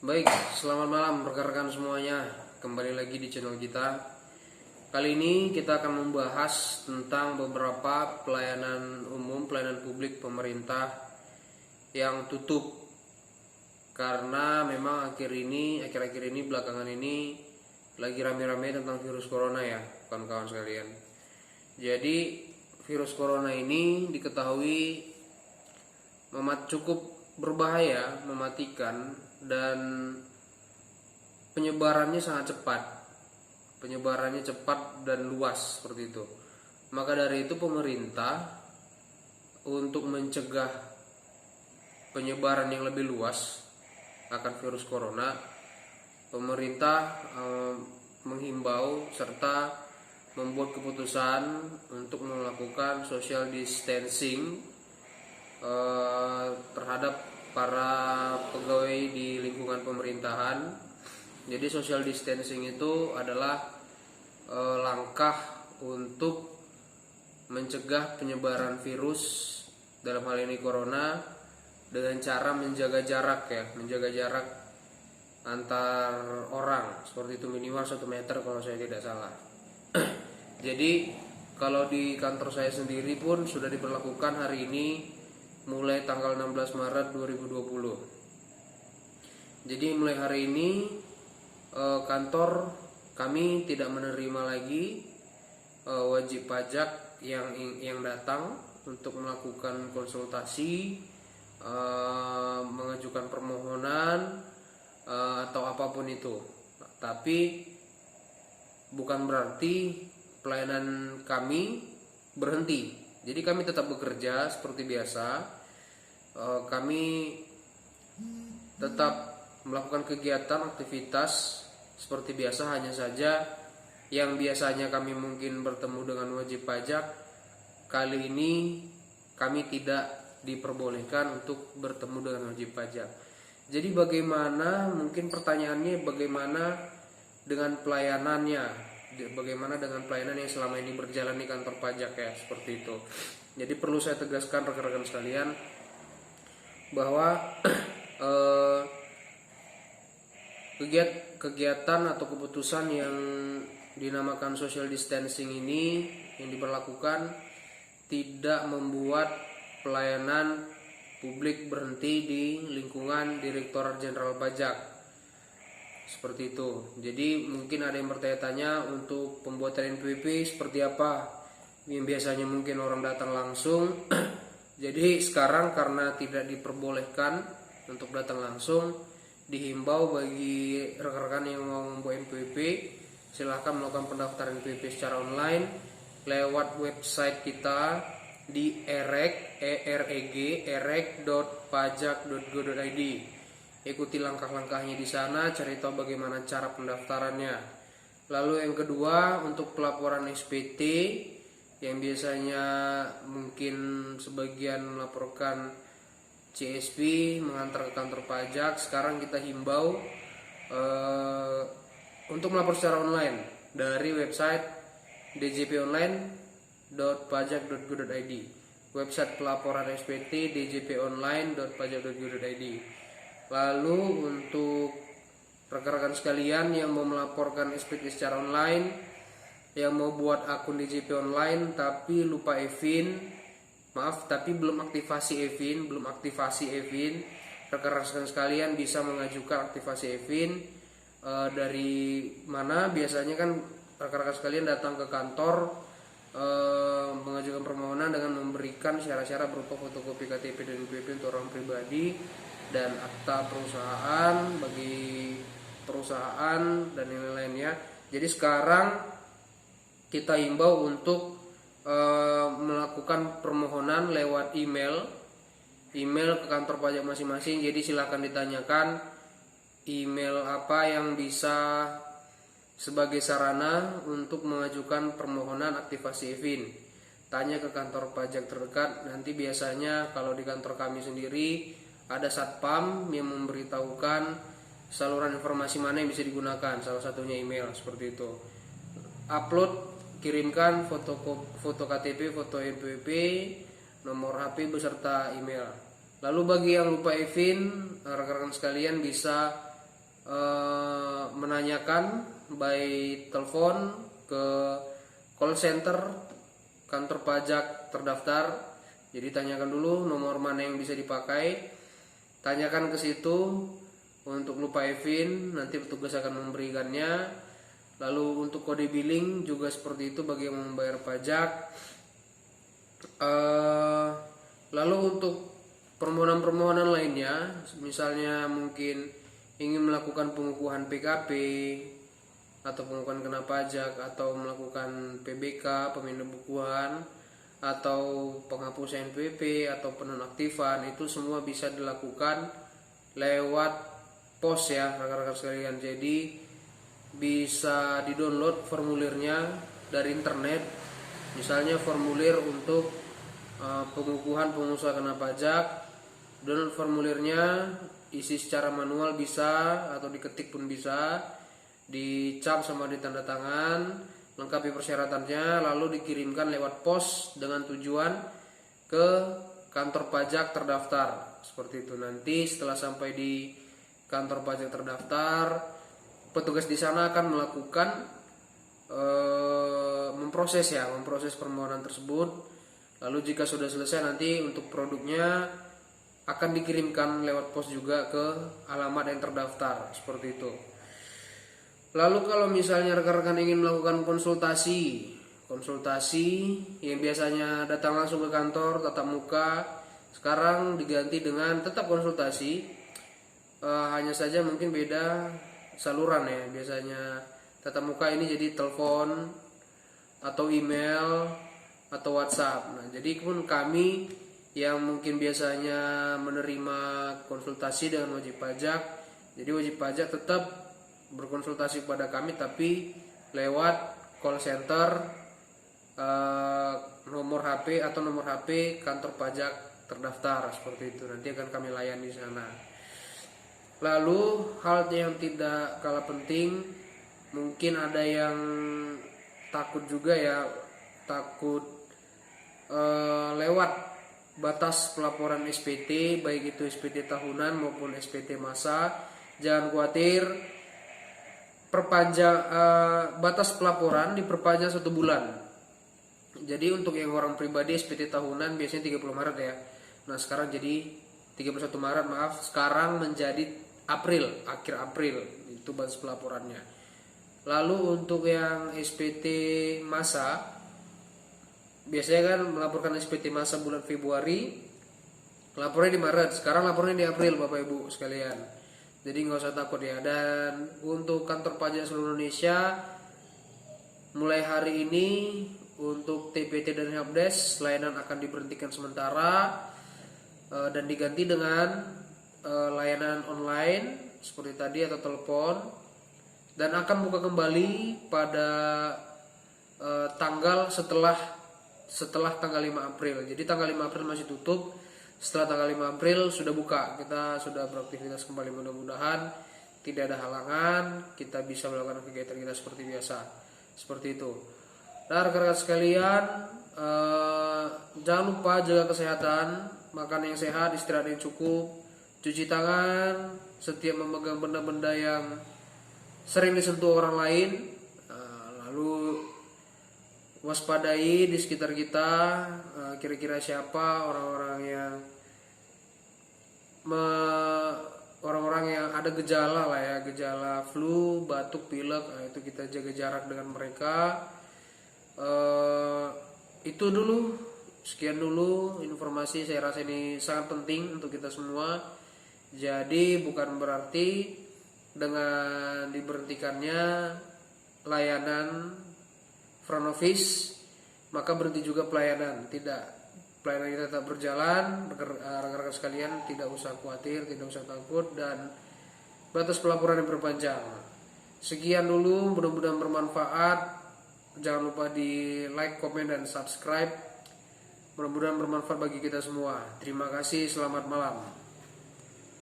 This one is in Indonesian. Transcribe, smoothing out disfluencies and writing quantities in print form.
Baik, selamat malam rekan-rekan semuanya. Kembali lagi di channel kita. Kali ini kita akan membahas tentang beberapa pelayanan umum, pelayanan publik pemerintah yang tutup. Karena memang akhir-akhir ini belakangan ini lagi rame-rame tentang virus corona ya, kawan-kawan sekalian. Jadi virus corona ini diketahui cukup berbahaya, mematikan, dan penyebarannya sangat cepat. Penyebarannya cepat dan luas seperti itu. Maka dari itu pemerintah untuk mencegah penyebaran yang lebih luas akan virus corona, pemerintah menghimbau serta membuat keputusan untuk melakukan social distancing terhadap para pegawai di lingkungan pemerintahan. Jadi social distancing itu adalah langkah untuk mencegah penyebaran virus, dalam hal ini corona, dengan cara menjaga jarak antar orang, seperti itu minimal 1 meter kalau saya tidak salah. Jadi kalau di kantor saya sendiri pun sudah diberlakukan hari ini mulai tanggal 16 Maret 2020. Jadi mulai hari ini kantor kami tidak menerima lagi wajib pajak yang datang untuk melakukan konsultasi, mengajukan permohonan atau apapun itu. Tapi bukan berarti pelayanan kami berhenti. Jadi kami tetap bekerja seperti biasa. Kami tetap melakukan kegiatan aktivitas seperti biasa, hanya saja yang biasanya kami mungkin bertemu dengan wajib pajak, kali ini kami tidak diperbolehkan untuk bertemu dengan wajib pajak. Jadi bagaimana, mungkin pertanyaannya bagaimana dengan pelayanannya, bagaimana dengan pelayanan yang selama ini berjalan di kantor pajak ya, seperti itu. Jadi perlu saya tegaskan rekan-rekan sekalian bahwa kegiatan atau keputusan yang dinamakan social distancing ini yang diberlakukan tidak membuat pelayanan publik berhenti di lingkungan Direktorat Jenderal Pajak, seperti itu. Jadi mungkin ada yang bertanya-tanya untuk pembuatan NPWP seperti apa, yang biasanya mungkin orang datang langsung. Jadi sekarang karena tidak diperbolehkan untuk datang langsung, dihimbau bagi rekan-rekan yang mau membuat NPWP, silahkan melakukan pendaftaran NPWP secara online lewat website kita di erek.pajak.go.id. Ikuti langkah-langkahnya di sana, cari tahu bagaimana cara pendaftarannya. Lalu yang kedua, untuk pelaporan SPT yang biasanya mungkin sebagian melaporkan CSP mengantar ke kantor pajak, sekarang kita himbau untuk melapor secara online dari website djponline.pajak.go.id, website pelaporan SPT djponline.pajak.go.id. Lalu untuk rekan-rekan sekalian yang mau melaporkan SPT secara online, yang mau buat akun DJP online tapi lupa tapi belum aktivasi EVIN, rekan-rekan sekalian bisa mengajukan aktivasi EVIN. Dari mana? Biasanya kan rekan-rekan sekalian datang ke kantor mengajukan permohonan dengan memberikan syarat-syarat berupa fotokopi KTP dan NPWP untuk orang pribadi dan akta perusahaan bagi perusahaan dan lain-lainnya. Jadi sekarang kita himbau untuk melakukan permohonan lewat email ke kantor pajak masing-masing. Jadi silakan ditanyakan email apa yang bisa sebagai sarana untuk mengajukan permohonan aktivasi EVIN. Tanya ke kantor pajak terdekat. Nanti biasanya kalau di kantor kami sendiri ada satpam yang memberitahukan saluran informasi mana yang bisa digunakan, salah satunya email, seperti itu. Upload, kirimkan foto KTP, foto NPWP, nomor HP beserta email. Lalu bagi yang lupa EVIN, rekan-rekan sekalian bisa menanyakan by telepon ke call center kantor pajak terdaftar. Jadi tanyakan dulu nomor mana yang bisa dipakai, tanyakan ke situ untuk lupa Evin, nanti petugas akan memberikannya. Lalu untuk kode billing juga seperti itu bagi yang membayar pajak. Lalu untuk permohonan-permohonan lainnya, misalnya mungkin ingin melakukan pengukuhan PKP atau pengukuhan kena pajak, atau melakukan PBK, pemindahan bukuan, atau penghapusan NPWP atau penonaktifan, itu semua bisa dilakukan lewat pos ya rekan-rekan sekalian. Jadi bisa di-download formulirnya dari internet. Misalnya formulir untuk pengukuhan pengusaha kena pajak, download formulirnya, isi secara manual bisa atau diketik pun bisa, dicap sama ditanda tangan, lengkapi persyaratannya, lalu dikirimkan lewat pos dengan tujuan ke kantor pajak terdaftar. Seperti itu. Nanti setelah sampai di kantor pajak terdaftar, petugas di sana akan melakukan memproses permohonan tersebut. Lalu jika sudah selesai, nanti untuk produknya akan dikirimkan lewat pos juga ke alamat yang terdaftar, seperti itu. Lalu kalau misalnya rekan-rekan ingin melakukan konsultasi yang biasanya datang langsung ke kantor tatap muka, sekarang diganti dengan tetap konsultasi, hanya saja mungkin beda saluran ya. Biasanya tatap muka ini jadi telepon atau email atau WhatsApp. Nah, jadi pun kami yang mungkin biasanya menerima konsultasi dengan wajib pajak, jadi wajib pajak tetap berkonsultasi kepada kami tapi lewat call center, nomor HP atau nomor HP kantor pajak terdaftar, seperti itu. Nanti akan kami layani di sana. Lalu hal yang tidak kalah penting, mungkin ada yang takut juga ya, takut lewat batas pelaporan SPT, baik itu SPT tahunan maupun SPT masa. Jangan khawatir, perpanjang batas pelaporan diperpanjang 1 bulan. Jadi untuk yang orang pribadi SPT tahunan biasanya 30 Maret ya. Nah sekarang jadi 31 Maret, sekarang menjadi April, akhir April itu batas pelaporannya. Lalu untuk yang SPT masa, biasanya kan melaporkan SPT masa bulan Februari, lapornya di Maret, sekarang lapornya di April Bapak Ibu sekalian. Jadi nggak usah takut ya. Dan untuk kantor pajak seluruh Indonesia, mulai hari ini untuk TPT dan helpdesk layanan akan diberhentikan sementara dan diganti dengan layanan online seperti tadi atau telepon, dan akan buka kembali pada tanggal setelah tanggal 5 April. Jadi tanggal 5 April masih tutup, setelah tanggal 5 April sudah buka. Kita sudah beraktivitas kembali, mudah-mudahan tidak ada halangan, kita bisa melakukan kegiatan kita seperti biasa. Seperti itu. Nah rekan-rekan sekalian, jangan lupa jaga kesehatan, makan yang sehat, istirahat yang cukup, cuci tangan, setiap memegang benda-benda yang sering disentuh orang lain, lalu waspadai di sekitar kita, kira-kira siapa orang-orang yang ada gejala lah ya, gejala flu, batuk, pilek, itu kita jaga jarak dengan mereka. Itu dulu, sekian dulu informasi, saya rasa ini sangat penting untuk kita semua. Jadi bukan berarti dengan diberhentikannya layanan front office maka berhenti juga pelayanan. Tidak, pelayanan kita tetap berjalan. Rekan-rekan sekalian tidak usah khawatir, tidak usah takut, dan batas pelaporan yang berpanjang. Sekian dulu, mudah-mudahan bermanfaat. Jangan lupa di like, komen, dan subscribe. Mudah-mudahan bermanfaat bagi kita semua. Terima kasih, selamat malam.